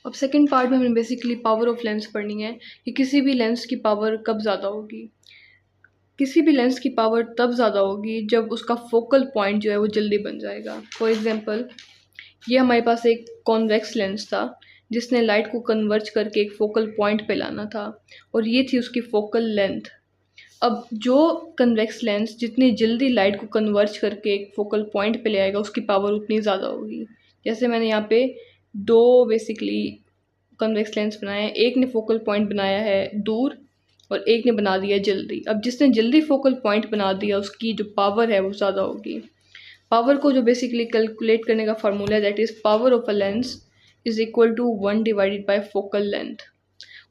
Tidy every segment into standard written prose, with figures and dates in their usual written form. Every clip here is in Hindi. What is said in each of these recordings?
अब सेकंड पार्ट में हमें बेसिकली पावर ऑफ लेंस पढ़नी है कि किसी भी लेंस की पावर कब ज़्यादा होगी। किसी भी लेंस की पावर तब ज़्यादा होगी जब उसका फोकल पॉइंट जो है वो जल्दी बन जाएगा। फॉर एग्जांपल, ये हमारे पास एक कॉन्वेक्स लेंस था जिसने लाइट को कन्वर्ज करके एक फोकल पॉइंट पे लाना था और ये थी उसकी फोकल लेंथ। अब जो कन्वेक्स लेंस जितनी जल्दी लाइट को कन्वर्ज करके एक फोकल पॉइंट पे ले आएगा उसकी पावर उतनी ज़्यादा होगी। जैसे मैंने यहाँ पे दो बेसिकली कन्वेक्स लेंस बनाए हैं, एक ने फोकल पॉइंट बनाया है दूर और एक ने बना दिया जल्दी। अब जिसने जल्दी फोकल पॉइंट बना दिया उसकी जो पावर है वो ज़्यादा होगी। पावर को जो बेसिकली कैलकुलेट करने का फार्मूला है that is power of a lens is equal to 1 divided by focal length.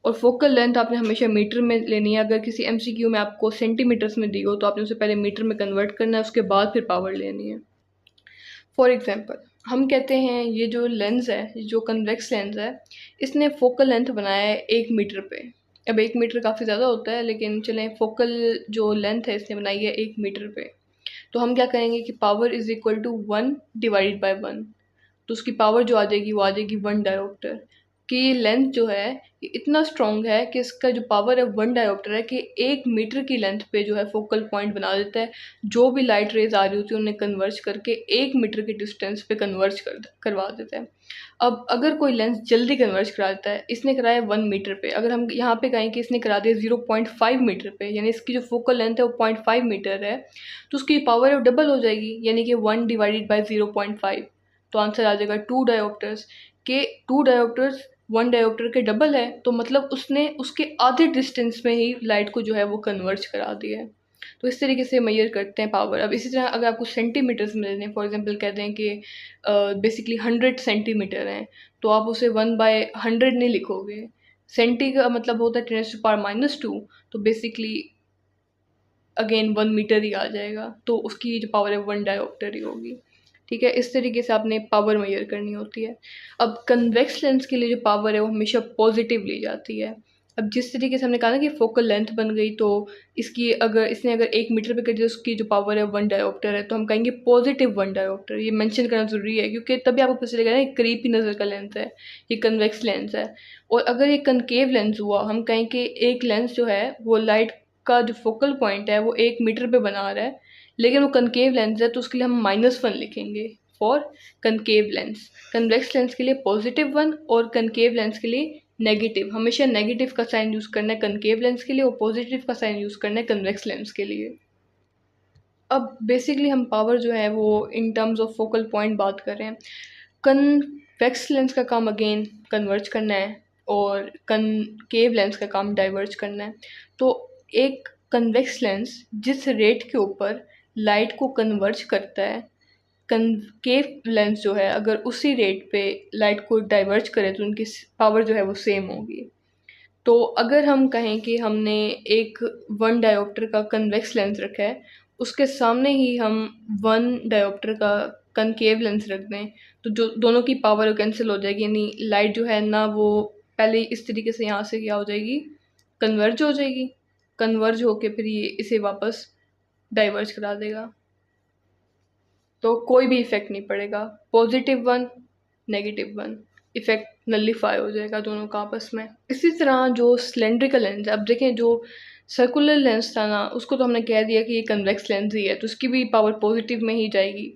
और फोकल लेंथ आपने हमेशा मीटर में लेनी है। अगर किसी एमसीक्यू में आपको सेंटीमीटर्स में दी हो तो आपने उसे पहले मीटर में कन्वर्ट करना है, उसके बाद फिर पावर लेनी है। फॉर एग्जांपल, हम कहते हैं ये जो लेंस है, ये जो कन्वेक्स लेंस है, इसने फोकल लेंथ बनाया है 1 मीटर पे। अब 1 मीटर काफ़ी ज़्यादा होता है, लेकिन चलें फोकल जो लेंथ है इसने बनाई है 1 मीटर पे। तो हम क्या करेंगे कि power is equal to 1 divided by 1। तो उसकी पावर जो आ जाएगी वो आ जाएगी 1 डायोप्टर। कि ये लेंथ जो है ये इतना स्ट्रॉन्ग है कि इसका जो पावर है 1 डायोप्टर है कि 1 मीटर की लेंथ पे जो है फोकल पॉइंट बना देता है। जो भी लाइट रेज आ रही होती है उन्हें कन्वर्ज करके 1 मीटर की डिस्टेंस पे कन्वर्ज करवा देता है। अब अगर कोई लेंस जल्दी कन्वर्ज करा देता है, इसने कराया 1 मीटर पे, अगर हम यहाँ पे कहें कि इसने करा दिया 0.5 मीटर पे, यानी इसकी जो फोकल लेंथ है वो 0.5 मीटर है, तो उसकी पावर है वो डबल हो जाएगी, यानी कि 1 डिवाइडेड बाई 0.5। तो आंसर आ जाएगा 2 डायोप्टर्स। के 2 डायोप्टर्स 1 डायोप्टर के डबल है, तो मतलब उसने उसके आधे डिस्टेंस में ही लाइट को जो है वो कन्वर्ज करा दिया है। तो इस तरीके से मेजर करते हैं पावर। अब इसी तरह अगर आपको सेंटीमीटर्स में देने, फॉर एग्जांपल कहते हैं कि बेसिकली 100 सेंटीमीटर हैं, तो आप उसे 1/100 नहीं लिखोगे। सेंटी का मतलब होता है 10⁻², तो बेसिकली अगेन 1 मीटर ही आ जाएगा, तो उसकी जो पावर है 1 डायोप्टर ही होगी। ठीक है, इस तरीके से आपने पावर मेजर करनी होती है। अब कन्वेक्स लेंस के लिए जो पावर है वो हमेशा पॉजिटिव ली जाती है। अब जिस तरीके से हमने कहा ना कि फोकल लेंथ बन गई, तो इसने अगर 1 मीटर पे कर दिया, उसकी जो पावर है 1 डायोप्टर है, तो हम कहेंगे पॉजिटिव 1 डायोप्टर। ये मेंशन करना ज़रूरी है क्योंकि तभी आपको पता चलेगा ना करीब की नज़र का लेंस है, ये कन्वेक्स लेंस है। और अगर ये कनकेव लेंस हुआ, हम कहें कि एक लेंस जो है वो लाइट का जो फोकल पॉइंट है वो 1 मीटर पे बना रहा है, लेकिन वो कनकेव लेंस है, तो उसके लिए हम -1 लिखेंगे for concave lens. Convex lens के लिए +1 और कनकेव लेंस के लिए नेगेटिव। हमेशा नेगेटिव का साइन यूज़ करना है कनकेव लेंस के लिए और पॉजिटिव का साइन यूज़ करना है कन्वेक्स लेंस के लिए। अब बेसिकली हम पावर जो है वो in terms of focal point बात कर रहे हैं। कन्वेक्स लेंस का काम अगेन कन्वर्ज करना है और कनकेव लेंस का काम डाइवर्ज करना है। तो एक कन्वेक्स लेंस जिस रेट के ऊपर लाइट को कन्वर्ज करता है, कनकेव लेंस जो है अगर उसी रेट पे लाइट को डाइवर्ज करे तो उनकी पावर जो है वो सेम होगी। तो अगर हम कहें कि हमने एक 1 डायोप्टर का कन्वेक्स लेंस रखा है, उसके सामने ही हम 1 डायोप्टर का कनकेव लेंस रख दें, तो जो दोनों की पावर कैंसिल हो जाएगी, यानी लाइट जो है ना वो पहले इस तरीके से यहाँ से क्या हो जाएगी, कन्वर्ज हो जाएगी। कन्वर्ज होके फिर ये इसे वापस डाइवर्ज करा देगा, तो कोई भी इफ़ेक्ट नहीं पड़ेगा। +1 -1 इफ़ेक्ट नलिफाई हो जाएगा दोनों का आपस में। इसी तरह जो सिलेंड्रिकल लेंस है, अब देखें जो सर्कुलर लेंस था ना, उसको तो हमने कह दिया कि ये कन्वेक्स लेंस ही है, तो उसकी भी पावर पॉजिटिव में ही जाएगी।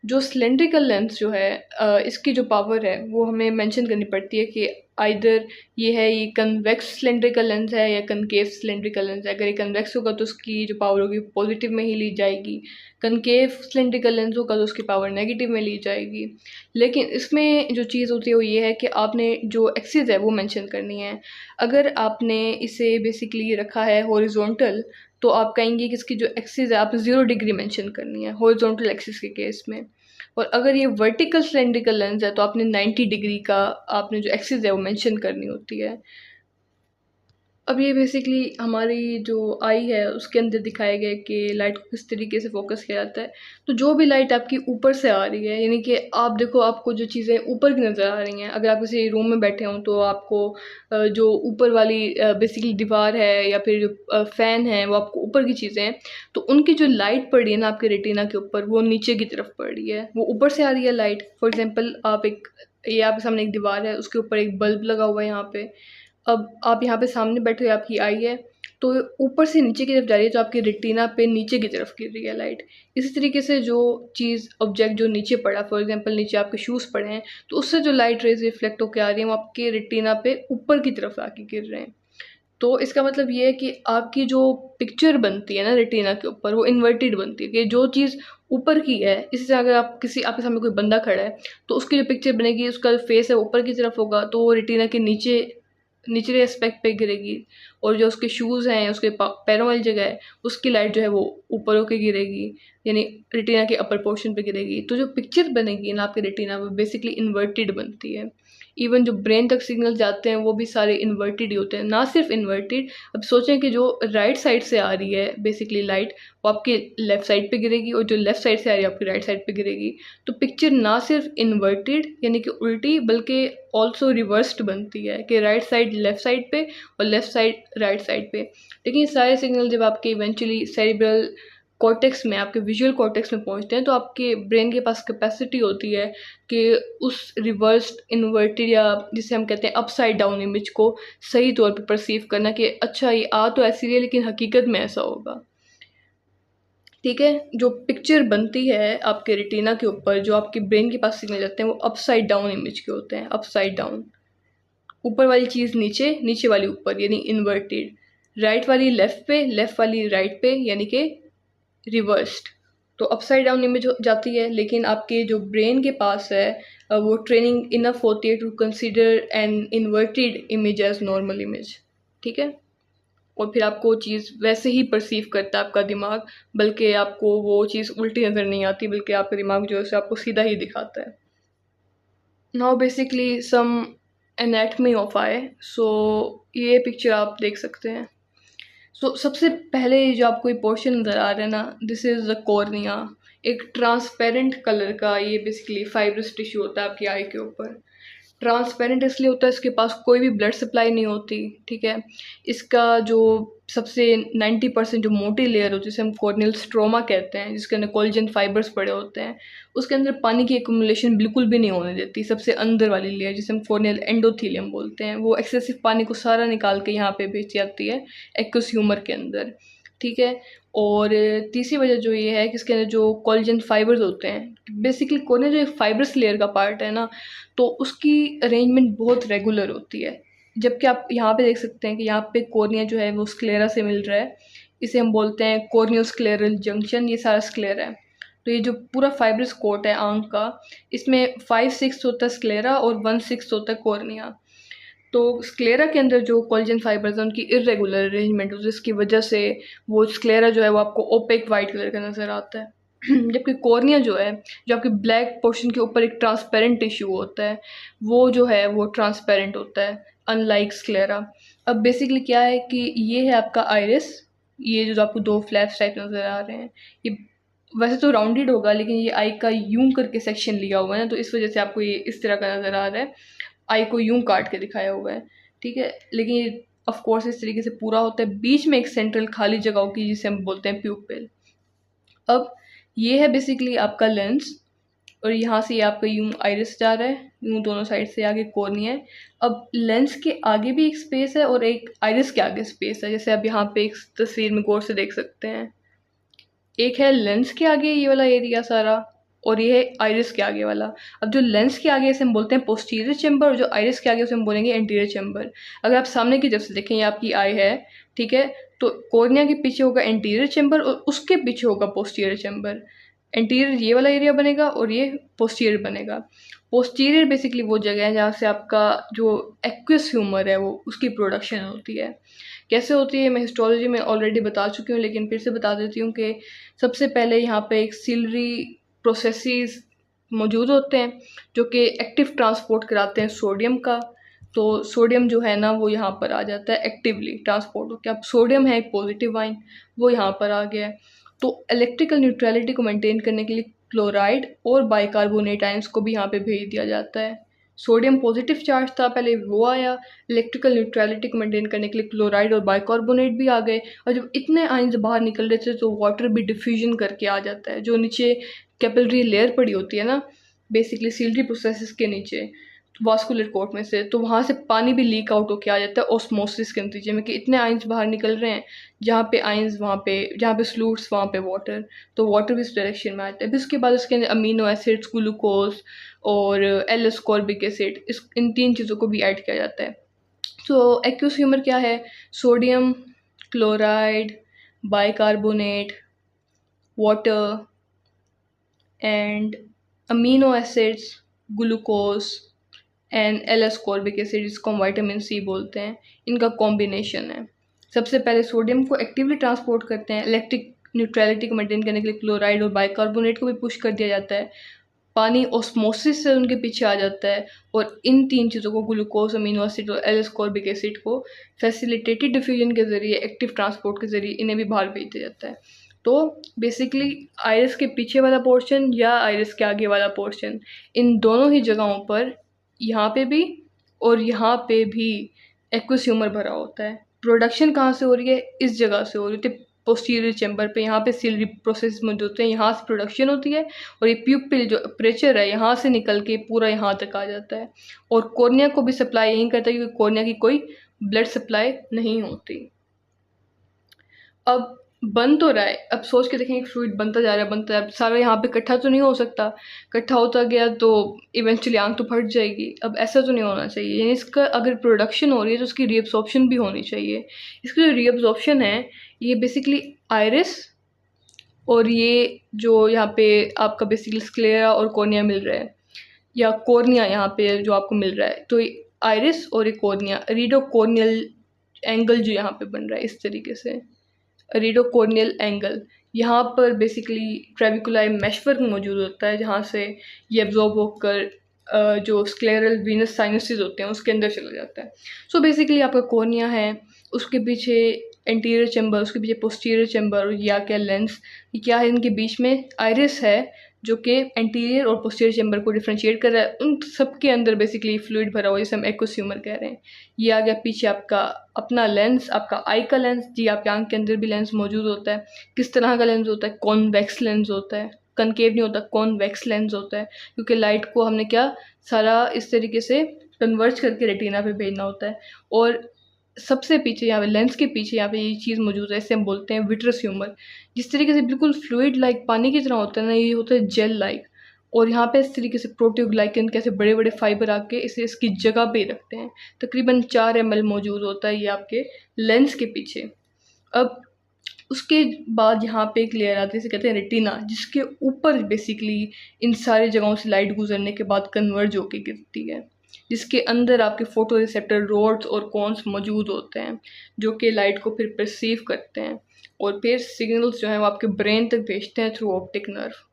जो सिलेंड्रिकल लेंस जो है इसकी जो पावर है वो हमें मेंशन करनी पड़ती है कि आइदर ये कन्वेक्स सिलेंड्रिकल लेंस है या कनकेव सिलेंड्रिकल लेंस है। अगर ये कन्वेक्स होगा तो उसकी जो पावर होगी पॉजिटिव में ही ली जाएगी, कनकेव सिलेंड्रिकल लेंस होगा तो उसकी पावर नेगेटिव में ली जाएगी। लेकिन इसमें जो चीज़ होती है वो ये है कि आपने जो एक्सिस है वो मेंशन करनी है। अगर आपने इसे बेसिकली रखा है हॉरिजॉन्टल, तो आप कहेंगे कि इसकी जो एक्सिस है आपने 0 डिग्री मेंशन करनी है हॉरिजॉन्टल एक्सिस के केस में। और अगर ये वर्टिकल सिलेंड्रिकल लेंस है तो आपने 90 डिग्री का आपने जो एक्सिस है वो मेंशन करनी होती है। अब ये बेसिकली हमारी जो आई है उसके अंदर दिखाया गया है कि लाइट को किस तरीके से फोकस किया जाता है। तो जो भी लाइट आपकी ऊपर से आ रही है, यानी कि आप देखो आपको जो चीज़ें ऊपर की नज़र आ रही हैं, अगर आप किसी रूम में बैठे हों तो आपको जो ऊपर वाली बेसिकली दीवार है या फिर जो फ़ैन है वो आपको ऊपर की चीज़ें हैं, तो उनकी जो लाइट पड़ रही है ना आपके रेटिना के ऊपर, वो नीचे की तरफ पड़ रही है, वो ऊपर से आ रही है लाइट। फॉर एग्ज़ाम्पल आप एक ये आपके सामने एक दीवार है, उसके ऊपर एक बल्ब लगा हुआ है यहाँ पे। अब आप यहाँ पे सामने बैठे हुए, आपकी आई है तो ऊपर से नीचे की तरफ जा रही है, तो आपकी रेटिना पे नीचे की तरफ गिर रही है लाइट। इसी तरीके से जो चीज़ ऑब्जेक्ट जो नीचे पड़ा, फॉर एग्जांपल नीचे आपके शूज़ पड़े हैं, तो उससे जो लाइट रेज रिफ्लेक्ट होकर आ रही है वो आपके रेटिना पे ऊपर की तरफ आके गिर रहे हैं। तो इसका मतलब ये है कि आपकी जो पिक्चर बनती है ना रेटिना के ऊपर, वो इन्वर्टेड बनती है, कि जो चीज़ ऊपर की है, इसी से अगर आप किसी आपके सामने कोई बंदा खड़ा है तो उसकी जो पिक्चर बनेगी, उसका जो फेस है ऊपर की तरफ होगा, तो वो रेटिना के नीचे निचले एस्पेक्ट पे गिरेगी। और जो उसके शूज़ हैं, उसके पैरों वाली जगह है, उसकी लाइट जो है वो ऊपर होके गिरेगी, यानी रेटिना के अपर पोर्शन पे गिरेगी। तो जो पिक्चर बनेगी ना आपके रेटिना, वो बेसिकली इन्वर्टेड बनती है। इवन जो ब्रेन तक सिग्नल जाते हैं वो भी सारे इन्वर्टेड ही होते हैं, ना सिर्फ इन्वर्टेड। अब सोचें कि जो राइट साइड से आ रही है बेसिकली लाइट, वो आपके लेफ़्ट साइड पे गिरेगी, और जो लेफ़्ट साइड से आ रही है आपकी राइट साइड पे गिरेगी। तो पिक्चर ना सिर्फ इन्वर्टेड यानी कि उल्टी, बल्कि ऑल्सो रिवर्स्ड बनती है, कि राइट साइड लेफ़्ट साइड पे और लेफ़्ट साइड राइट साइड पे। लेकिन ये सारे सिग्नल जब आपके इवेंचुअली सेरिब्रल कॉर्टेक्स में, आपके विजुअल कॉर्टेक्स में पहुंचते हैं, तो आपके ब्रेन के पास कैपेसिटी होती है कि उस रिवर्स्ड इन्वर्टेड, या जिसे हम कहते हैं अपसाइड डाउन इमेज को सही तौर पे परसीव करना, कि अच्छा ये आ तो ऐसी है लेकिन हकीकत में ऐसा होगा। ठीक है, जो पिक्चर बनती है आपके रेटिना के ऊपर, जो आपके ब्रेन के पास सिग्नल जाते हैं, वो अपसाइड डाउन इमेज के होते हैं। अपसाइड डाउन, ऊपर वाली चीज़ नीचे, नीचे वाली ऊपर, यानी इन्वर्टेड। राइट वाली लेफ़्ट पे, लेफ़्ट वाली राइट पे, यानी कि रिवर्स्ड। तो अपसाइड डाउन इमेज हो जाती है। लेकिन आपके जो ब्रेन के पास है, वो ट्रेनिंग इनफ होती है to consider an inverted image as normal image. ठीक है, और फिर आपको वो चीज़ वैसे ही परसीव करता है आपका दिमाग, बल्कि आपको वो चीज़ उल्टी नज़र नहीं आती, बल्कि आपका दिमाग जो है उसे आपको सीधा ही दिखाता है। Now basically some anatomy of eye. So ये पिक्चर आप देख सकते हैं। सबसे पहले जो आपको ये पोर्शन नज़र आ रहा है ना, दिस इज़ द कॉर्निया। एक ट्रांसपेरेंट कलर का ये बेसिकली फाइब्रस टिश्यू होता है आपकी आई के ऊपर। ट्रांसपेरेंट इसलिए होता है, इसके पास कोई भी ब्लड सप्लाई नहीं होती। ठीक है, इसका जो सबसे 90% जो मोटी लेयर होती है, जिसे हम कॉर्नियल स्ट्रोमा कहते हैं, जिसके अंदर कोलेजन फाइबर्स पड़े होते हैं, उसके अंदर पानी की एक्युमुलेशन बिल्कुल भी नहीं होने देती। सबसे अंदर वाली लेयर, जिसे हम कॉर्नियल एंडोथीलियम बोलते हैं, वो एक्सेसिव पानी को सारा निकाल के यहाँ पे भेज जाती है एक्वस ह्यूमर के अंदर। ठीक है, और तीसरी वजह जो ये है कि इसके अंदर जो कोलेजन फाइबर्स होते हैं, बेसिकली कॉर्निया जो एक फाइबरस लेयर का पार्ट है ना, तो उसकी अरेंजमेंट बहुत रेगुलर होती है। जबकि आप यहाँ पे देख सकते हैं कि यहाँ पे कॉर्निया जो है वो स्क्लेरा से मिल रहा है। इसे हम बोलते हैं कॉर्नियोस्क्लेरल जंक्शन, ये सारा स्क्लेरा है। तो ये जो पूरा फाइब्रस कोट है आंख का, इसमें 5/6 होता है स्क्लेरा और 1/6 होता है कॉर्निया। तो स्क्लेरा के अंदर जो कोलेजन फाइबर्स हैं उनकी इरेगुलर अरेंजमेंट है, जिसकी वजह से वो स्क्लेरा जो है वो आपको ओपेक वाइट कलर का नज़र आता है। जबकि कॉर्निया जो है, जो आपके ब्लैक पोर्शन के ऊपर एक ट्रांसपेरेंट टिश्यू होता है, वो जो है वो ट्रांसपेरेंट होता है, अनलाइक स्क्लेरा। अब बेसिकली क्या है कि ये है आपका आइरिस। ये जो आपको दो फ्लैप्स टाइप नज़र आ रहे हैं, ये वैसे तो राउंडेड होगा, लेकिन ये आई का यूं करके सेक्शन लिया हुआ है ना, तो इस वजह से आपको ये इस तरह का नज़र आ रहा है। आई को यूं काट के दिखाया हुआ है। ठीक है, लेकिन ये ऑफ कोर्स इस तरीके से पूरा होता है। बीच में एक सेंट्रल खाली जगह होगी, जिसे हम बोलते हैं प्यूपिल। अब ये है बेसिकली आपका लेंस, और यहाँ से ये आपका यूं आइरिस जा रहा है, यूं दोनों साइड से आगे कॉर्निया है। अब लेंस के आगे भी एक स्पेस है और एक आइरिस के आगे स्पेस है, जैसे आप यहाँ पे एक तस्वीर में गौर से देख सकते हैं। एक है लेंस के आगे ये वाला एरिया सारा, और ये है आइरिस के आगे वाला। अब जो लेंस के आगे इसे हम बोलते हैं पोस्टीरियर चेंबर, और जो आइरिस के आगे उसे हम बोलेंगे एंटीरियर चेंबर। अगर आप सामने की तरफ से देखें, ये आपकी आई है, ठीक है, तो कॉर्निया के पीछे होगा एंटीरियर चेंबर और उसके पीछे होगा पोस्टीरियर चेंबर। एंटीरियर ये वाला एरिया बनेगा और ये पोस्टीरियर बनेगा। पोस्टीरियर बेसिकली वो जगह है जहाँ से आपका जो एक्वस ह्यूमर है वो उसकी प्रोडक्शन होती है। कैसे होती है मैं हिस्टोलॉजी में ऑलरेडी बता चुकी हूँ, लेकिन फिर से बता देती हूँ कि सबसे पहले यहाँ पे एक सिलरी प्रोसेसेस मौजूद होते हैं जो कि एक्टिव ट्रांसपोर्ट कराते हैं सोडियम का। तो सोडियम जो है ना वो यहाँ पर आ जाता है एक्टिवली ट्रांसपोर्ट होकर। अब सोडियम है एक पॉजिटिव आयन, वो यहाँ पर आ गया है। तो इलेक्ट्रिकल न्यूट्रलिटी को मेंटेन करने के लिए क्लोराइड और बाइकार्बोनेट आयंस को भी यहाँ पे भेज दिया जाता है। सोडियम पॉजिटिव चार्ज था पहले, वो आया, इलेक्ट्रिकल न्यूट्रलिटी को मेंटेन करने के लिए क्लोराइड और बाइकार्बोनेट भी आ गए, और जब इतने आयंस बाहर निकल रहे थे तो वाटर भी डिफ्यूजन करके आ जाता है। जो नीचे कैपिलरी लेयर पड़ी होती है ना, बेसिकली सीलरी प्रोसेसेस के नीचे, वास्कुलर कोर्ट में से, तो वहाँ से पानी भी लीक आउट होके आ जाता है ऑस्मोसिस के नतीजे में, कि इतने आइंस बाहर निकल रहे हैं, जहाँ पे आइंस वहाँ पे, जहाँ पे सलूट्स वहाँ पे वाटर, तो वाटर भी इस डायरेक्शन में आता है। फिर उसके बाद उसके अंदर अमीनो एसिड्स, ग्लूकोज और एल एस्कॉर्बिक एसिड, इस इन 3 चीज़ों को भी ऐड किया जाता है। तो एक्वस ह्यूमर क्या है? Sodium chloride, bicarbonate, water and amino acids, glucose and L ascorbic acid, जिसको हम विटामिन सी बोलते हैं, इनका कॉम्बिनेशन है। सबसे पहले सोडियम को एक्टिवली ट्रांसपोर्ट करते हैं, इलेक्ट्रिक न्यूट्रलिटी को मेंटेन करने के लिए क्लोराइड और बाइकार्बोनेट को भी पुश कर दिया जाता है, पानी ऑस्मोसिस से उनके पीछे आ जाता है, और इन 3 चीज़ों को, ग्लूकोज, अमीनो एसिड और एल एस्कॉर्बिक एसिड को फैसिलिटेटेड डिफ्यूजन के ज़रिए, एक्टिव ट्रांसपोर्ट के ज़रिए इन्हें भी बाहर भेज दिया जाता है। तो बेसिकली आइरिस के पीछे वाला पोर्शन या आइरिस के आगे वाला पोर्शन, इन दोनों ही जगहों पर, यहाँ पे भी और यहाँ पे भी एक्वस ह्यूमर भरा होता है। प्रोडक्शन कहाँ से हो रही है? इस जगह से हो रही है, पोस्टीरियर चैम्बर पे, यहाँ पे सिलरी प्रोसेस मौजूद होते हैं, यहाँ से प्रोडक्शन होती है, और ये प्यूपिल जो अपर्चर है, यहाँ से निकल के पूरा यहाँ तक आ जाता है, और कॉर्निया को भी सप्लाई यहीं करता है, क्योंकि कॉर्निया की कोई ब्लड सप्लाई नहीं होती। अब बन तो रहा है, अब सोच के देखें, एक फ्लूइड बनता जा रहा है, बनता जा रहा है, सारा यहाँ पे इकट्ठा तो नहीं हो सकता, इकट्ठा होता गया तो इवेंचुअली आंख तो फट जाएगी। अब ऐसा तो नहीं होना चाहिए, यानी इसका अगर प्रोडक्शन हो रही है तो उसकी रीअब्सॉर्प्शन भी होनी चाहिए। इसकी जो रीअब्सॉर्प्शन है, ये बेसिकली आइरिस और ये जो यहाँ पे आपका बेसिकली स्क्लेरा और कॉर्निया मिल रहा है, या कॉर्निया यहाँ पे जो आपको मिल रहा है, तो आइरिस और ये कॉर्निया, रीडोकॉर्नियल एंगल जो यहाँ पे बन रहा है इस तरीके से, रीडोकॉर्नियल एंगल, यहाँ पर बेसिकली ट्रेबिकुलाई मेशवर्क मौजूद होता है, जहाँ से ये एब्जॉर्ब होकर जो स्क्लेरल वीनस साइनसेस होते हैं उसके अंदर चला जाता है। सो बेसिकली आपका कॉर्निया है, उसके पीछे एंटीरियर चैम्बर, उसके पीछे पोस्टीरियर चैम्बर, और या क्या लेंस, ये क्या है, इनके बीच में आइरिस है जो कि एंटीरियर और पोस्टीरियर चैम्बर को डिफरेंशिएट कर रहा है। उन सब के अंदर बेसिकली फ्लूइड भरा हुआ है, जिसे हम एक्वस ह्यूमर कह रहे हैं। ये आ गया पीछे आपका अपना लेंस, आपका आई का लेंस, जी आपके आंख के अंदर भी लेंस मौजूद होता है। किस तरह का लेंस होता है? कॉन्वेक्स लेंस होता है, कनकेव नहीं होता, कॉन्वेक्स लेंस होता है, क्योंकि लाइट को हमने क्या सारा इस तरीके से कन्वर्ज करके रेटिना पे भेजना होता है। और सबसे पीछे यहाँ पे लेंस के पीछे यहाँ पे ये चीज़ मौजूद है, इसे हम बोलते हैं विट्रस ह्यूमर। जिस तरीके से बिल्कुल फ्लूइड लाइक पानी की तरह होता है ना, ये होता है जेल लाइक, और यहाँ पे इस तरीके से प्रोटियोग्लाइकन कैसे बड़े बड़े फाइबर आके इसे इसकी जगह पे रखते हैं। तकरीबन 4 ml मौजूद होता है ये आपके लेंस के पीछे। अब उसके बाद यहाँ पे एक लेयर आती है, इसे कहते हैं रेटिना, जिसके ऊपर बेसिकली इन सारी जगहों से लाइट गुजरने के बाद कन्वर्ज होके गिरती है, जिसके अंदर आपके फोटो रिसेप्टर रोड्स और कॉन्स मौजूद होते हैं, जो कि लाइट को फिर परसीव करते हैं और फिर सिग्नल्स जो हैं वो आपके ब्रेन तक भेजते हैं थ्रू ऑप्टिक नर्व।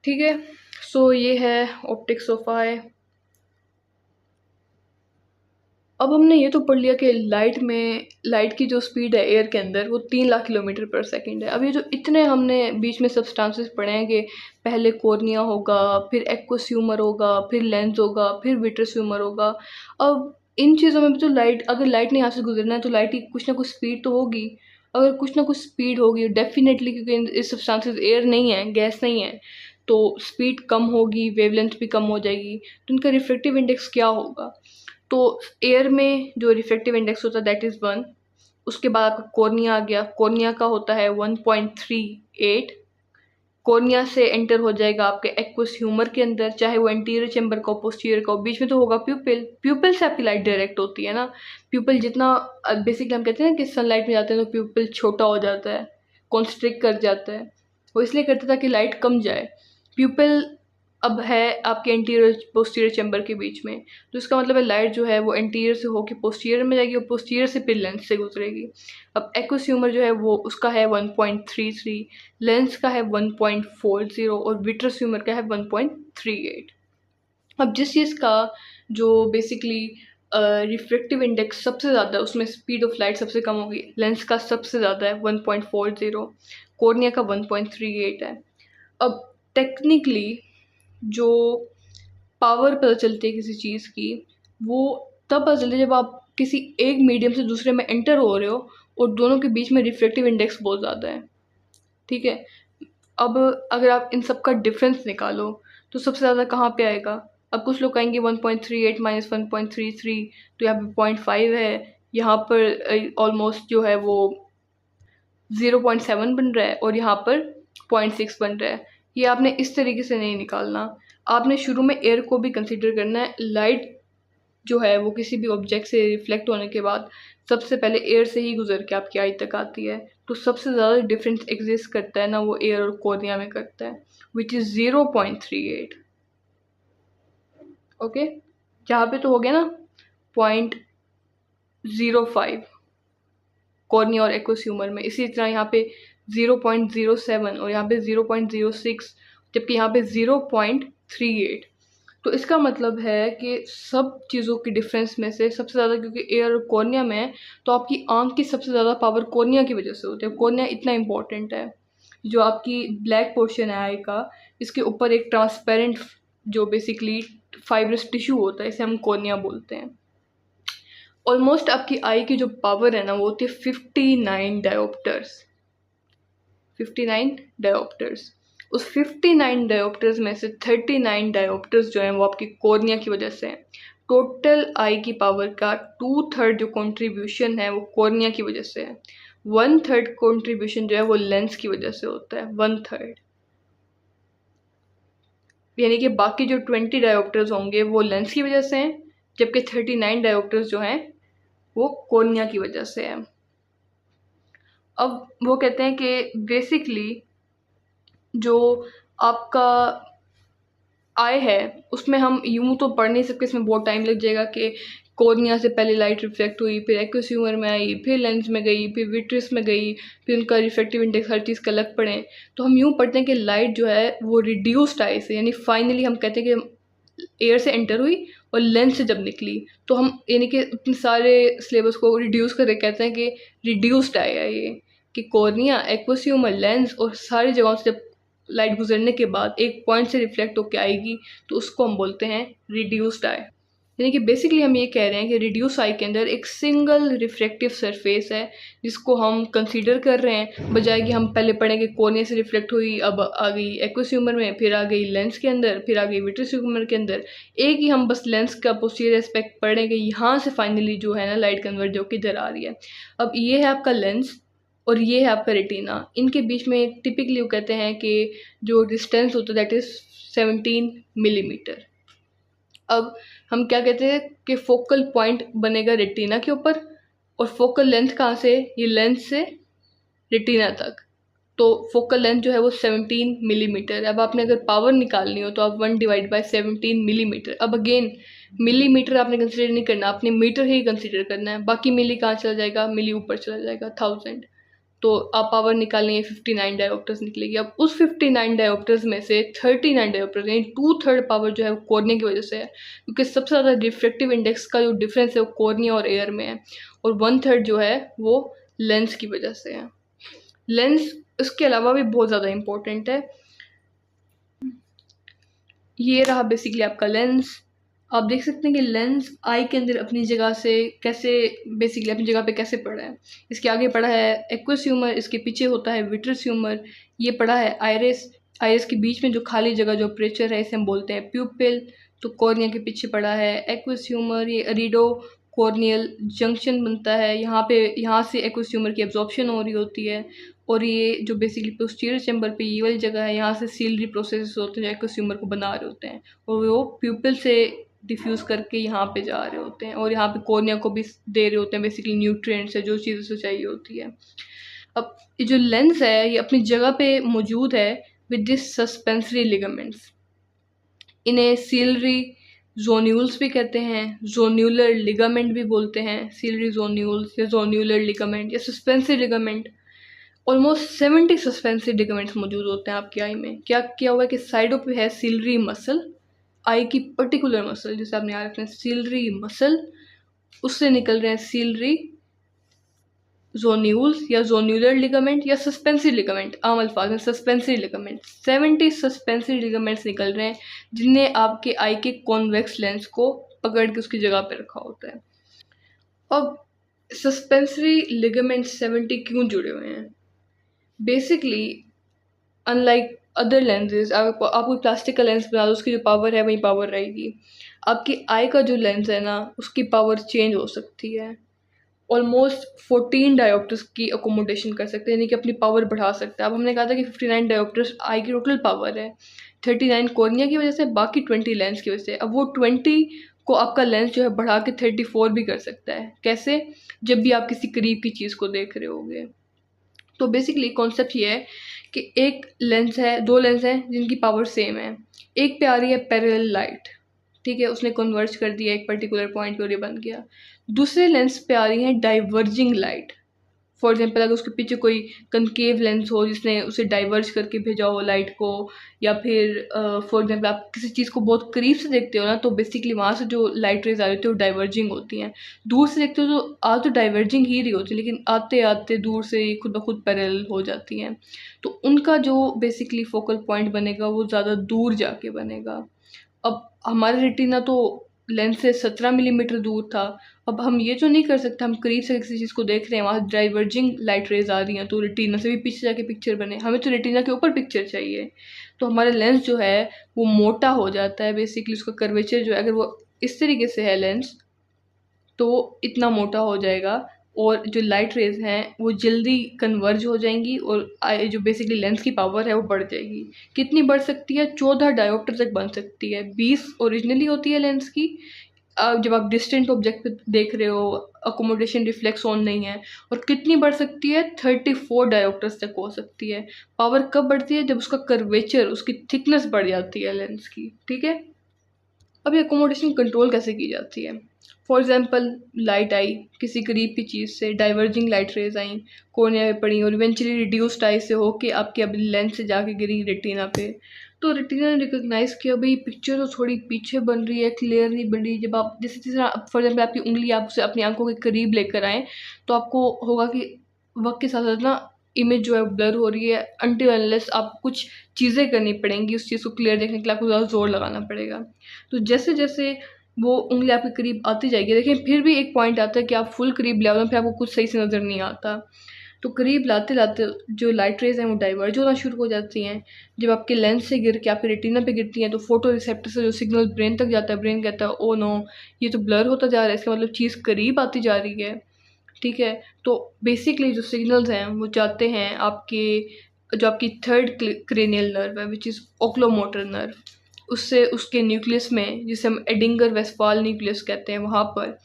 ठीक है, सो ये है ऑप्टिक्स ऑफ आई। अब हमने ये तो पढ़ लिया कि लाइट की जो स्पीड है एयर के अंदर वो 3 लाख किलोमीटर पर सेकंड है। अब ये जो इतने हमने बीच में सब्सटेंसेस पढ़े हैं कि पहले कॉर्निया होगा, फिर एक्वस ह्यूमर होगा, फिर लेंस होगा, फिर विट्रस ह्यूमर होगा। अब इन चीज़ों में भी तो अगर लाइट ने यहाँ से गुजरना है तो लाइट की कुछ ना कुछ स्पीड तो होगी। अगर कुछ ना कुछ स्पीड होगी डेफिनेटली, क्योंकि इस सब्सटेंसेस एयर नहीं है, गैस नहीं है, तो स्पीड कम होगी, वेवलेंथ भी कम हो जाएगी, तो इनका रिफ्रैक्टिव इंडेक्स क्या होगा? तो एयर में जो रिफ्रैक्टिव इंडेक्स होता है दैट इज़ 1। उसके बाद आपका कॉर्निया आ गया, कॉर्निया का होता है 1.38। कॉर्निया से एंटर हो जाएगा आपके एक्वस ह्यूमर के अंदर, चाहे वो एंटीरियर चैम्बर का हो, पोस्टीरियर का हो, बीच में तो होगा प्यूपिल। प्यूपिल से आपकी लाइट डायरेक्ट होती है ना। प्यूपिल जितना बेसिकली हम कहते हैं ना कि सनलाइट में जाते हैं तो प्यूपिल छोटा हो जाता है, कॉन्स्ट्रिक्ट कर जाता है, वो इसलिए करता था कि लाइट कम जाए। प्यूपिल अब है आपके एंटीरियर पोस्टीरियर चैम्बर के बीच में, तो इसका मतलब है लाइट जो है वो एंटीरियर से होके पोस्टीरियर में जाएगी और पोस्टीरियर से फिर लेंस से गुजरेगी। अब एक्वस ह्यूमर जो है वो उसका है 1.33, लेंस का है 1.40 और विट्रस ह्यूमर का है 1.38। अब जिस चीज़ का जो बेसिकली रिफ्रैक्टिव इंडेक्स सबसे ज़्यादा है उसमें स्पीड ऑफ लाइट सबसे कम होगी। लेंस का सबसे ज़्यादा है 1.40, कॉर्निया का 1.38 है। अब टेक्निकली जो पावर पता चलती है किसी चीज़ की, वो तब पता चलती है जब आप किसी एक मीडियम से दूसरे में एंटर हो रहे हो और दोनों के बीच में रिफ्रैक्टिव इंडेक्स बहुत ज़्यादा है। ठीक है, अब अगर आप इन सब का डिफरेंस निकालो तो सबसे ज़्यादा कहाँ पे आएगा? अब कुछ लोग कहेंगे 1.38 माइनस 1.33, तो यहाँ पे 0.5 है, यहाँ पर ऑलमोस्ट जो है वो 0.7 बन रहा है और यहाँ पर 0.6 बन रहा है। ये आपने इस तरीके से नहीं निकालना, आपने शुरू में एयर को भी कंसिडर करना है। लाइट जो है वो किसी भी ऑब्जेक्ट से रिफ्लेक्ट होने के बाद सबसे पहले एयर से ही गुजर के आपकी आई तक आती है, तो सबसे ज़्यादा डिफरेंस एग्जिस्ट करता है ना वो एयर और कॉर्निया में करता है, विच इज़ 0.38। ओके, यहाँ पे तो हो गया ना 0.05 कॉर्निया और एक्वस ह्यूमर में। इसी तरह यहाँ पे 0.07 और यहाँ पे 0.06, जबकि यहाँ पे 0.38। तो इसका मतलब है कि सब चीज़ों की डिफरेंस में से सबसे ज़्यादा, क्योंकि एयर और कॉर्निया में है, तो आपकी आंख की सबसे ज़्यादा पावर कॉर्निया की वजह से होती है। कॉर्निया इतना इंपॉर्टेंट है, जो आपकी ब्लैक पोर्शन है आई का, इसके ऊपर एक ट्रांसपेरेंट जो बेसिकली फाइब्रस टिश्यू होता है, इसे हम कॉर्निया बोलते हैं। ऑलमोस्ट आपकी आई की जो पावर है ना वो होती है 59 डायोप्टर्स। 59 डायोप्टर्स, उस 59 डायोप्टर्स में से 39 डायोप्टर्स जो हैं वो आपकी कॉर्निया की वजह से हैं। टोटल आई की पावर का 2/3 जो कंट्रीब्यूशन है वो कॉर्निया की वजह से है। 1/3 कंट्रीब्यूशन जो है वो लेंस की वजह से होता है, 1/3। यानी कि बाकी जो 20 डायोप्टर्स होंगे वो लेंस की वजह से हैं, जबकि 39 डायोप्टर्स जो हैं वो कॉर्निया की वजह से है। अब वो कहते हैं कि बेसिकली जो आपका आई है उसमें हम यूं तो पढ़ नहीं सकते, इसमें बहुत टाइम लग जाएगा कि कॉर्निया से पहले लाइट रिफ्लेक्ट हुई, फिर एक्वस ह्यूमर में आई, फिर लेंस में गई, फिर विट्रिस में गई, फिर उनका रिफ्रैक्टिव इंडेक्स हर चीज़ का अलग पढ़ें। तो हम यूँ पढ़ते हैं कि लाइट जो है वो रिड्यूस्ड आई से, यानी फाइनली हम कहते हैं कि एयर से एंटर हुई और लेंस से जब निकली, तो हम यानी कि अपने सारे सिलेबस को रिड्यूस करके कहते हैं कि रिड्यूस्ड आई है ये, कि कॉर्निया, एक्वस ह्यूमर, लेंस और सारी जगहों से जब लाइट गुजरने के बाद एक पॉइंट से रिफ्लेक्ट होकर आएगी तो उसको हम बोलते हैं रिड्यूस्ड आई। यानी कि बेसिकली हम ये कह रहे हैं कि रिड्यूस आई के अंदर एक सिंगल रिफ्लेक्टिव सरफेस है जिसको हम कंसीडर कर रहे हैं, बजाय कि हम पहले पढ़ें कि कॉर्निया से रिफ्लेक्ट हुई, अब आ गई एक्वस ह्यूमर में, फिर आ गई लेंस के अंदर, फिर आ गई विट्रियस ह्यूमर के अंदर। एक ही हम बस लेंस का पोस्टीरियर एस्पेक्ट पढ़ें कि यहाँ से फाइनली जो है ना लाइट कन्वर्ट जो किधर आ रही है। अब ये है आपका लेंस और ये है आपका रेटिना, इनके बीच में टिपिकली वो कहते हैं कि जो डिस्टेंस होता है दैट इज़ 17 मिलीमीटर। अब हम क्या कहते हैं कि फोकल पॉइंट बनेगा रेटिना के ऊपर, और फोकल लेंथ कहाँ से, ये लेंस से रेटिना तक, तो फोकल लेंथ जो है वो 17 मिलीमीटर। अब आपने अगर पावर निकालनी हो तो आप 1/17 मिलीमीटर। अब अगेन मिलीमीटर आपने कंसिडर नहीं करना, आपने मीटर ही कंसिडर करना है, बाकी मिली कहाँ चला जाएगा, मिली ऊपर चला जाएगा 1000। तो आप पावर निकालनी है 59 डायोप्टर्स निकलेगी। अब उस 59 डायोप्टर्स में से 39 डायोप्टर्स यानी 2/3 पावर जो है वो कॉर्निया की वजह से है, क्योंकि सबसे ज़्यादा रिफ्रैक्टिव इंडेक्स का जो डिफरेंस है वो कॉर्निया और एयर में है, और 1/3 जो है वो लेंस की वजह से है। लेंस इसके अलावा भी बहुत ज़्यादा इंपॉर्टेंट है। ये रहा बेसिकली आपका लेंस। आप देख सकते हैं कि लेंस आई के अंदर अपनी जगह से कैसे बेसिकली अपनी जगह पे कैसे पड़ा है। इसके आगे पड़ा है एक्वस ह्यूमर, इसके पीछे होता है विट्रियस ह्यूमर, ये पड़ा है आइरिस। आइरिस के बीच में जो खाली जगह जो अपर्चर है इसे हम बोलते हैं प्यूपिल। तो कॉर्निया के पीछे पड़ा है एक्वस ह्यूमर, ये अरीडो कॉर्नियल जंक्शन बनता है, यहाँ से एक्वस ह्यूमर की एब्जॉर्प्शन हो रही होती है, और ये जो बेसिकली पोस्टीरियर चैम्बर पे ये वाली जगह है, यहाँ से सीलरी प्रोसेस होते हैं जो एक्वस ह्यूमर को बना रहे होते हैं, और वो प्यूपिल से डिफ्यूज़ करके यहाँ पे जा रहे होते हैं, और यहाँ पे कॉर्निया को भी दे रहे होते हैं बेसिकली न्यूट्रिएंट्स है जो चीज़ों से चाहिए होती है। अब ये जो लेंस है ये अपनी जगह पे मौजूद है विद दिस सस्पेंसरी लिगामेंट्स। इन्हें सीलरी जोन्यूल्स भी कहते हैं, जोन्यूलर लिगामेंट भी बोलते हैं, सीलरी जोन्यूल्स या जोन्यूलर लिगामेंट या suspensory ligament. Almost 70 suspensory ligaments मौजूद होते हैं आपकी आई में। क्या किया हुआ है कि साइडों पे है सीलरी मसल, आई की पर्टिकुलर मसल जिसे आपने याद रखना है, सीलरी मसल, उससे निकल रहे हैं सीलरी जोन्यूल्स या जोन्यूलर लिगामेंट या सस्पेंसरी लिगामेंट, आम अल्फाज में सस्पेंसरी लिगामेंट। 70 सस्पेंसरी लिगामेंट्स निकल रहे हैं जिनने आपके आई के कॉन्वेक्स लेंस को पकड़ के उसकी जगह पे रखा होता है। अब सस्पेंसरी लिगामेंट 70 क्यों जुड़े हुए हैं? बेसिकली अनलाइक अदर लेंसेज, आप कोई प्लास्टिक का लेंस बना दो, उसकी जो पावर है वही पावर रहेगी। आपकी आई का जो लेंस है ना, उसकी पावर चेंज हो सकती है। ऑलमोस्ट 14 डायोप्टर्स की अकोमोडेशन कर सकते हैं, यानी कि अपनी पावर बढ़ा सकते हैं। अब हमने कहा था कि 59 डायोप्टर्स आई की टोटल पावर है, 39 कॉर्निया की वजह से, बाकी 20 लेंस की वजह से। अब वो 20 को आपका लेंस जो है बढ़ा के 34 भी कर सकता है। कैसे? जब भी आप किसी करीब की चीज़ को देख रहे होगे। तो बेसिकली कॉन्सेप्ट ये है कि एक लेंस है, दो लेंस हैं जिनकी पावर सेम है। एक पे आ रही है पैरेलल लाइट, ठीक है, उसने कन्वर्ज कर दिया एक पर्टिकुलर पॉइंट पे और ये बन गया। दूसरे लेंस पे आ रही है डाइवर्जिंग लाइट। फॉर एग्जाम्पल अगर उसके पीछे कोई कनकेव लेंस हो जिसने उसे डाइवर्ज करके भेजा हो लाइट को, या फिर फॉर एग्जाम्पल आप किसी चीज़ को बहुत करीब से देखते हो ना, तो बेसिकली वहाँ से जो लाइट रेज आ रही होती है वो डाइवर्जिंग होती हैं। दूर से देखते हो तो तो डाइवर्जिंग ही रही होती है, लेकिन आते आते दूर से ही खुद ब खुद पैरेलल हो जाती हैं। तो उनका जो बेसिकली फोकल पॉइंट बनेगा वो ज़्यादा दूर जाके बनेगा। अब हमारा रेटिना तो लेंस से 17 मिलीमीटर दूर था। अब हम ये तो नहीं कर सकते, हम करीब से किसी चीज़ को देख रहे हैं, वहाँ डाइवर्जिंग लाइट रेज आ रही हैं, तो रेटिना से भी पीछे जाके पिक्चर बने। हमें तो रेटिना के ऊपर पिक्चर चाहिए। तो हमारा लेंस जो है वो मोटा हो जाता है, बेसिकली उसका कर्वेचर जो है, अगर वो इस तरीके से है लेंस, तो इतना मोटा हो जाएगा, और जो लाइट रेज हैं वो जल्दी कन्वर्ज हो जाएंगी, और जो बेसिकली लेंस की पावर है वो बढ़ जाएगी। कितनी बढ़ सकती है? 14 डायोप्टर तक बन सकती है। 20 ओरिजिनली होती है लेंस की, जब आप डिस्टेंट ऑब्जेक्ट पे देख रहे हो, अकोमोडेशन रिफ्लेक्स ऑन नहीं है। और कितनी बढ़ सकती है? 34 डायोप्टर्स तक हो सकती है। पावर कब बढ़ती है? जब उसका कर्वेचर, उसकी थिकनेस बढ़ जाती है लेंस की, ठीक है। अब ये अकोमोडेशन कंट्रोल कैसे की जाती है? फॉर एग्जाम्पल लाइट आई किसी करीब की चीज़ से, डाइवर्जिंग लाइट रेज आई, कोर्निया में पड़ी और इवेंचुअली रिड्यूस्ड आई से होके आपके अब लेंस से जाके गिरी रेटिना पे। तो रेटिना ने रिकोगनाइज किया भाई पिक्चर तो थोड़ी पीछे बन रही है, क्लियर नहीं बन रही। जब आप जैसे जैसे फॉर एग्जाम्पल आपकी उंगली आप उसे अपनी आंखों के करीब लेकर आएँ, तो आपको होगा कि वक्त के साथ साथ ना इमेज जो है ब्लर हो रही है, अनटिल अनलेस आप कुछ चीज़ें करनी पड़ेंगी उस चीज़ को क्लियर देखने के लिए, आपको ज़्यादा जोर लगाना पड़ेगा। तो जैसे जैसे वो उंगली आपके करीब आती जाएगी, देखिए फिर भी एक पॉइंट आता है कि आप फुल करीब ले आओ ना, फिर आपको कुछ सही से नज़र नहीं आता। तो करीब लाते लाते जो लाइट रेज हैं वो डाइवर्ज होना शुरू हो जाती हैं। जब आपके लेंस से गिर के आपके रेटिना पे गिरती हैं, तो फोटो रिसेप्टर से जो सिग्नल ब्रेन तक जाता है, ब्रेन कहता है ओ नो, ये तो ब्लर होता जा रहा है, इसका मतलब चीज़ करीब आती जा रही है, ठीक है। तो बेसिकली जो सिग्नल्स हैं वो जाते हैं आपके, जो आपकी थर्ड क्रेनियल नर्व है विच इज़ ओक्लोमोटर नर्व, उससे उसके न्यूक्लियस में, जिसे हम एडिंगर वेस्टफाल न्यूक्लियस कहते हैं, वहाँ पर।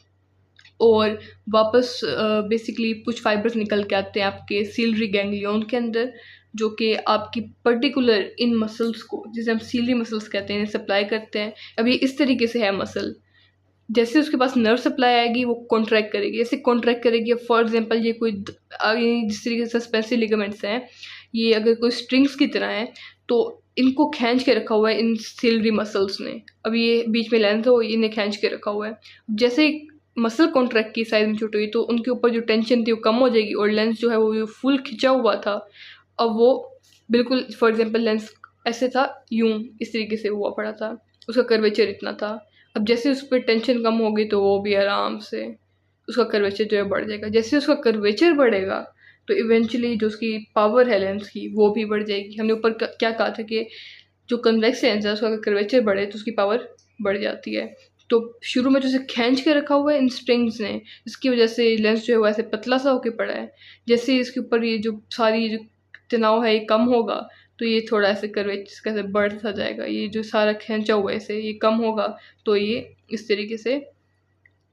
और वापस बेसिकली कुछ फाइबर्स निकल के आते हैं आपके सीलरी गैंग्लियन के अंदर, जो कि आपकी पर्टिकुलर इन मसल्स को, जिसे हम सीलरी मसल्स कहते हैं, इन्हें सप्लाई करते हैं। अब ये इस तरीके से है मसल, जैसे उसके पास नर्व सप्लाई आएगी वो कॉन्ट्रैक्ट करेगी, ऐसे कॉन्ट्रैक्ट करेगी। फॉर एग्जांपल ये कोई जिस तरीके से सस्पेंसिव लिगामेंट्स हैं, ये अगर कोई स्ट्रिंग्स की तरह हैं, तो इनको खींच के रखा हुआ है इन सिलरी मसल्स ने। अब ये बीच में लेंस हो, इन्हें खींच के रखा हुआ है। जैसे मसल कॉन्ट्रैक्ट की साइज में छोटी हुई, तो उनके ऊपर जो टेंशन थी वो कम हो जाएगी, और लेंस जो है वो फुल खिंचा हुआ था, अब वो बिल्कुल, फॉर एग्जांपल लेंस ऐसे था, यूं इस तरीके से हुआ पड़ा था, उसका कर्वेचर इतना था। अब जैसे उस पर टेंशन कम होगी तो वो भी आराम से उसका कर्वेचर जो है बढ़ जाएगा। जैसे उसका कर्वेचर बढ़ेगा तो इवेंचुअली जो उसकी पावर है लेंस की वो भी बढ़ जाएगी। हमने ऊपर क्या कहा था कि जो कन्वेक्स लेंस है उसका अगर कर्वेचर बढ़े तो उसकी पावर बढ़ जाती है। तो शुरू में जो इसे खींच के रखा हुआ है इन स्ट्रिंग्स ने, इसकी वजह से लेंस जो है वो ऐसे पतला सा होके पड़ा है। जैसे इसके ऊपर ये जो सारी जो तनाव है ये कम होगा, तो ये थोड़ा ऐसे कर्वेचर कैसे बढ़ता जाएगा, ये जो सारा खींचा हुआ है इसे ये कम होगा, तो ये इस तरीके से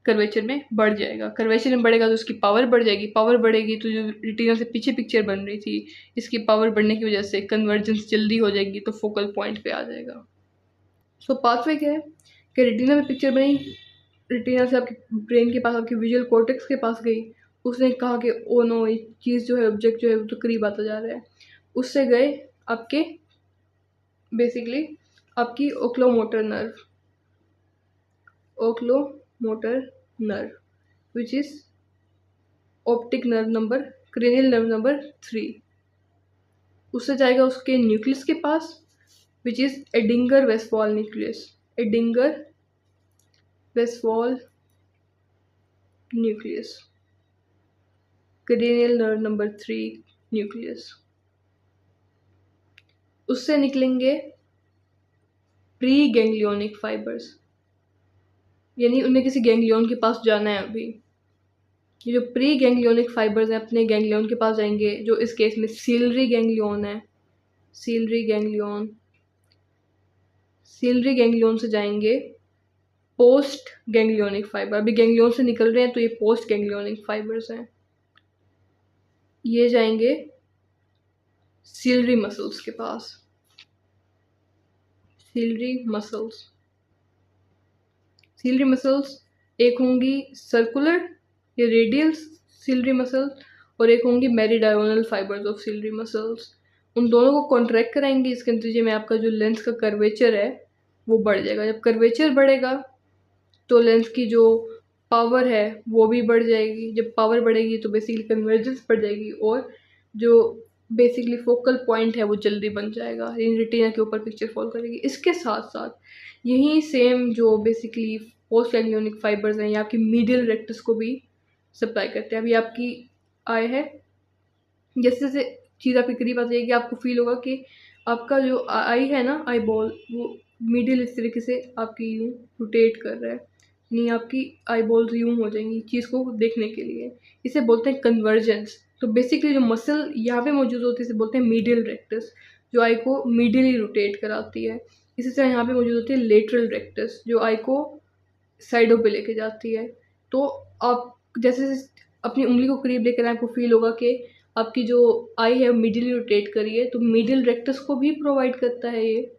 कर्वेचर में बढ़ जाएगा। कर्वेचर में बढ़ेगा तो उसकी पावर बढ़ जाएगी, पावर बढ़ेगी तो जो रेटिना से पीछे पिक्चर बन रही थी, इसकी पावर बढ़ने की वजह से कन्वर्जेंस जल्दी हो जाएगी, तो फोकल पॉइंट पे आ जाएगा। सो पाथवे क्या है कि रेटिना में पिक्चर बनी, रेटिना से आपके ब्रेन के पास, आपके विजुअल कॉर्टेक्स के पास गई, उसने कहा कि ओ नो, ये चीज़ जो है, ऑब्जेक्ट जो है वो तो करीब आता जा रहा है। उससे गए आपके बेसिकली आपकी oculomotor nerve, oculomotor nerve which is optic nerve number, cranial nerve number 3। उससे जाएगा उसके न्यूक्लियस के पास which is Edinger Westphal nucleus, Edinger Westphal nucleus, cranial nerve number 3 nucleus. उससे निकलेंगे प्री गैंग्लियोनिक फाइबर्स, यानी उन्हें किसी गैंग्लियन के पास जाना है अभी। ये जो प्री गैंग्लियोनिक फाइबर्स हैं अपने गैंग्लियन के पास जाएंगे, जो इस केस में सीलरी गैंग्लियन है, सीलरी गैंग्लियन, सीलरी गैंग्लियन से जाएंगे पोस्ट गैंग्लियोनिक फाइबर। अभी गैंग्लियन से निकल रहे हैं तो ये पोस्ट गैंग्लियोनिक फाइबर्स हैं। ये जाएंगे सीलरी मसल्स के पास, सीलरी मसल्स। सीलरी मसल्स एक होंगी सर्कुलर या रेडियल सीलरी मसल, और एक होंगी मेरिडायोनल फाइबर्स ऑफ सीलरी मसल्स। उन दोनों को कॉन्ट्रैक्ट कराएंगे, इसके नतीजे में आपका जो लेंस का कर्वेचर है वो बढ़ जाएगा। जब कर्वेचर बढ़ेगा तो लेंस की जो पावर है वो भी बढ़ जाएगी। जब पावर बढ़ेगी तो बेसिकली कन्वर्जेंस बढ़ जाएगी, और जो बेसिकली फोकल पॉइंट है वो जल्दी बन जाएगा, इन रेटिना के ऊपर पिक्चर फॉल करेगी। इसके साथ साथ यही सेम जो बेसिकली पोस्ट गैंग्लियोनिक फाइबर्स हैं, ये आपकी मीडियल रेक्टस को भी सप्लाई करते हैं। अभी आपकी आई है, जैसे जैसे चीज़ आपके करीब आ जाएगी आपको फील होगा कि आपका जो आई है ना, आई बॉल, वो मिडिल इस तरीके से आपकी यूँ रोटेट कर रहा है, नहीं आपकी आई बॉल्स यूँ हो जाएंगी चीज़ को देखने के लिए। इसे बोलते हैं कन्वर्जेंस। तो बेसिकली जो मसल यहाँ पे मौजूद होती है इसे बोलते हैं मीडियल रेक्टस, जो आई को मीडियली रोटेट कराती है। इसी तरह यहाँ पे मौजूद होती है लेटरल रेक्टस, जो आई को साइडों पे लेके जाती है। तो आप जैसे अपनी उंगली को करीब लेकर आपको फील होगा कि आपकी जो आई है मिडिल रोटेट करिए, तो मिडिल रेक्टस को भी प्रोवाइड करता है ये।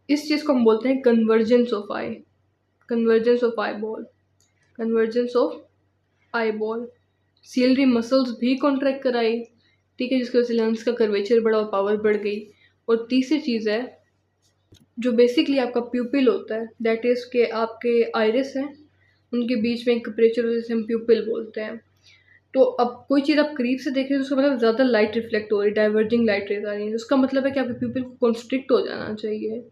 इस चीज़ को हम बोलते हैं convergence of I, convergence of eye ball, convergence of eye ball. Ciliary muscles भी कॉन्ट्रैक्ट कराई, ठीक है, जिसकी वजह से लेंस का कर्वेचर बढ़ा और पावर बढ़ गई। और तीसरी चीज़ है जो बेसिकली आपका प्यूपिल होता है, दैट इज़ के आपके आइरिस हैं उनके बीच में एक अपर्चर होता है जिसे हम प्यूपिल बोलते हैं। तो अब कोई चीज़ आप करीब से देख रहे हो तो उसका मतलब ज़्यादा लाइट रिफ्लेक्ट हो रही है, डाइवर्जिंग लाइट रेज आ रही है, उसका मतलब है कि आपके प्यूपिल को कॉन्स्ट्रिक्ट हो जाना चाहिए।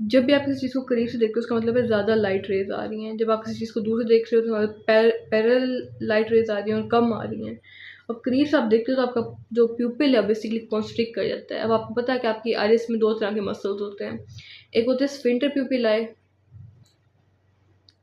जब भी आप किसी चीज़ को करीब से देखते हो उसका मतलब है ज़्यादा लाइट रेज आ रही हैं। जब आप किसी चीज़ को दूर से देख रहे हो तो पैरेलल लाइट रेज आ रही हैं और कम आ रही हैं। और करीब से आप देखते हो तो आपका जो प्यूपिल है बेसिकली कॉन्स्ट्रिक्ट कर जाता है। अब आपको पता है कि आपकी आइरिस में दो तरह के मसल्स होते हैं, एक होते हैं स्फिंक्टर प्यूपिलाई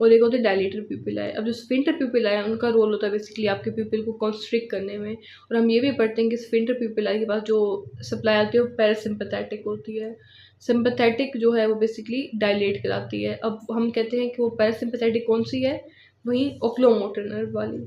और एक होते हैं डायलेटर प्यूपिलाई। अब जो स्फिंक्टर प्यूपिलाई है उनका रोल होता है बेसिकली आपके प्यूपिल को कॉन्स्ट्रिक्ट करने में। और हम ये भी पढ़ते हैं कि स्फिंक्टर प्यूपिलाई के पास जो सप्लाई आती है वो पैरासिम्पैथेटिक होती है। सिंपैथेटिक जो है वो बेसिकली डायलेट कराती है। अब हम कहते हैं कि वो पैरासिम्पैथेटिक कौन सी है, वही ओक्लोमोटर नर्व वाली।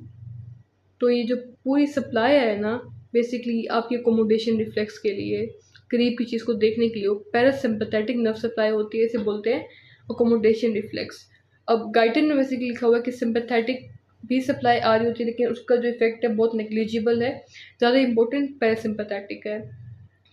तो ये जो पूरी सप्लाई है ना बेसिकली आपकी अकोमोडेशन रिफ्लेक्स के लिए, करीब की चीज़ को देखने के लिए, वो पैरासिम्पैथेटिक नर्व सप्लाई होती है, इसे बोलते हैं अकोमोडेशन रिफ्लेक्स। अब गाइडन में बेसिकली लिखा हुआ है कि सिंपैथेटिक भी सप्लाई आ रही होती है, लेकिन उसका जो इफेक्ट है बहुत नेग्लिजिबल है, ज़्यादा इंपॉर्टेंट पैरासिम्पैथेटिक है।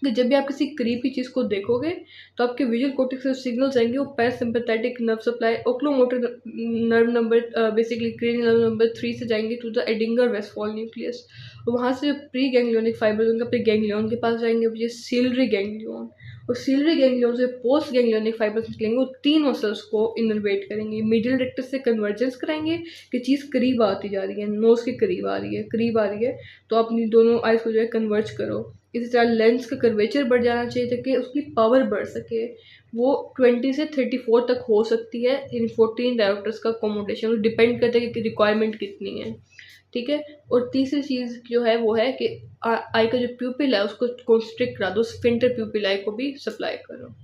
कि जब भी आप किसी करीब की चीज़ को देखोगे तो आपके विजुअल कॉर्टेक्स से सिग्नल्स आएंगे वो parasympathetic nerve supply oculomotor nerve number basically cranial nerve number 3 से जाएंगे to the Edinger Westphal nucleus. और वहाँ से जो प्री गैंग्लियोनिक फाइबर होंगे अपने गैंग्लियन के पास जाएंगे, ये सीलरी गैंग्लियन। और सीलरी गैंग्लियन से पोस्ट गैंग्लियोनिक फाइबर्स निकलेंगे, वो तीन मसल्स को इनर्वेट करेंगे, मिडिल रेक्टस से कन्वर्जेंस कराएंगे कि चीज़ करीब आती जा रही है, नोज़ के करीब आ रही है, करीब आ रही है, तो अपनी दोनों आइज को जो है कन्वर्ज करो। इसी तरह लेंस का कर्वेचर बढ़ जाना चाहिए ताकि उसकी पावर बढ़ सके, वो 20 से 34 तक हो सकती है इन 14 डायोप्टर्स का अकोमोडेशन, डिपेंड करता है कि रिक्वायरमेंट कितनी है, ठीक है। और तीसरी चीज़ जो है वो है कि आई का जो प्यूपिल है उसको कॉन्स्ट्रिक्ट करा दो, स्फिंक्टर प्यूपिल आई को भी सप्लाई करो।